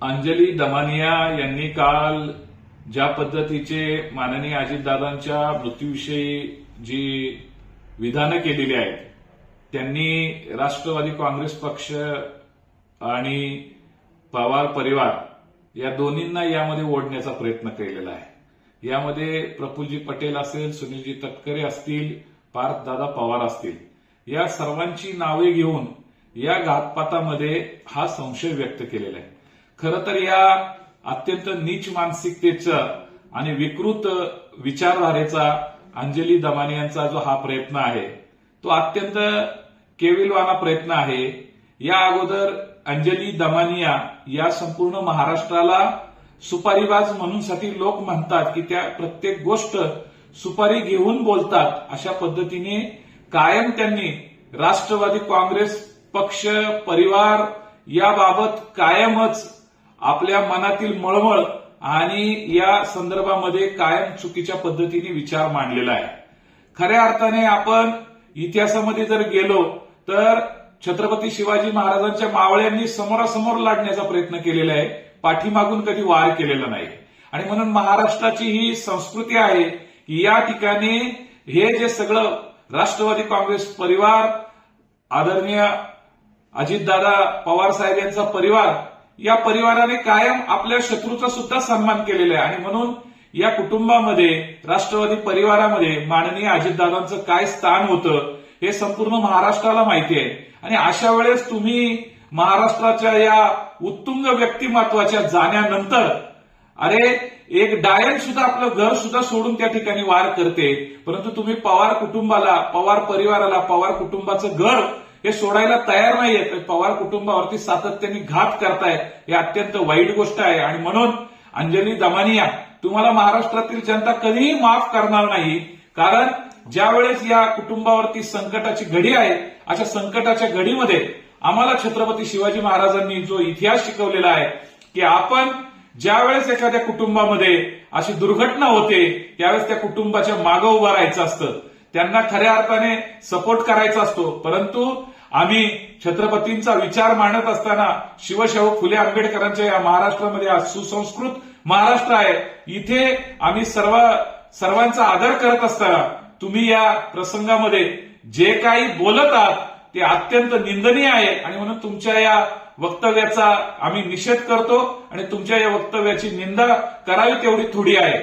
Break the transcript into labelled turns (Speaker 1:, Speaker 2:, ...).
Speaker 1: अंजली दमानिया यांनी काल ज्या पद्धतीचे माननीय अजितदादांच्या मृत्यूविषयी जी विधानं केलेली आहेत, त्यांनी राष्ट्रवादी काँग्रेस पक्ष आणि पवार परिवार या दोन्हींना यामध्ये ओढण्याचा प्रयत्न केलेला आहे। यामध्ये प्रफुल्लजी पटेल असेल, सुनीलजी तटकरे असतील, पार्थदादा पवार असतील, या सर्वांची नावे घेऊन या घातपातामध्ये हा संशय व्यक्त केलेला आहे। खरं तर या अत्यंत नीच मानसिकतेचा आणि विकृत विचारधारेचा अंजली दमानियांचा जो हा प्रयत्न आहे तो अत्यंत केविलवाना प्रयत्न आहे। या अगोदर अंजली दमानिया या संपूर्ण महाराष्ट्राला सुपारीबाज म्हणूनसाठी लोक म्हणतात की त्या प्रत्येक गोष्ट सुपारी घेऊन बोलतात, अशा पद्धतीने कायम त्यांनी राष्ट्रवादी काँग्रेस पक्ष परिवार याबाबत कायमच आपल्या मनातील मळमळ आणि या संदर्भामध्ये कायम चुकीच्या पद्धतीने विचार मांडलेला आहे। खऱ्या अर्थाने आपण इतिहासामध्ये जर गेलो तर छत्रपती शिवाजी महाराजांच्या मावळ्यांनी समोरासमोर लढण्याचा प्रयत्न केलेला आहे, पाठीमागून कधी वार केलेला नाही। आणि म्हणून महाराष्ट्राची ही संस्कृती आहे की या ठिकाणी हे जे सगळं राष्ट्रवादी काँग्रेस परिवार, आदरणीय अजितदादा पवार साहेब यांचा परिवार, या परिवाराने कायम आपल्या शत्रूचा सुद्धा सन्मान केलेला आहे। आणि म्हणून या कुटुंबामध्ये, राष्ट्रवादी परिवारामध्ये माननीय अजितदादांचं काय स्थान होतं हे संपूर्ण महाराष्ट्राला माहिती आहे। आणि अशा वेळेस तुम्ही महाराष्ट्राच्या या उत्तुंग व्यक्तिमत्वाच्या जाण्यानंतर अरे एक डायन सुद्धा आपलं घर सुद्धा सोडून त्या ठिकाणी वार करते, परंतु तुम्ही पवार कुटुंबाला, पवार परिवाराला, पवार कुटुंबाचं घर हे सोडायला तयार नाहीये। पवार कुटुंबावरती सातत्याने घात करताय, हे अत्यंत वाईट गोष्ट आहे। आणि म्हणून अंजली दमानिया, तुम्हाला महाराष्ट्रातील जनता कधीही माफ करणार नाही, कारण ज्या वेळेस या कुटुंबावरती संकटाची घडी आहे, अशा संकटाच्या घडीमध्ये आम्हाला छत्रपती शिवाजी महाराजांनी जो इतिहास शिकवलेला आहे की आपण ज्या वेळेस एखाद्या कुटुंबामध्ये अशी दुर्घटना होते त्यावेळेस त्या कुटुंबाच्या मागे उभं राहायचं असतं, त्यांना खऱ्या अर्थाने सपोर्ट करायचा असतो। परंतु आम्ही छत्रपतींचा विचार मांडत असताना शिवशाहू फुले आंबेडकरांच्या या महाराष्ट्रामध्ये आज सुसंस्कृत महाराष्ट्र आहे, इथे आम्ही सर्वांचा आदर करत असताना तुम्ही या प्रसंगामध्ये जे काही बोलत आहात ते अत्यंत निंदनीय आहे। आणि म्हणून तुमच्या या वक्तव्याचा आम्ही निषेध करतो आणि तुमच्या या वक्तव्याची निंदा करावी तेवढी थोडी आहे।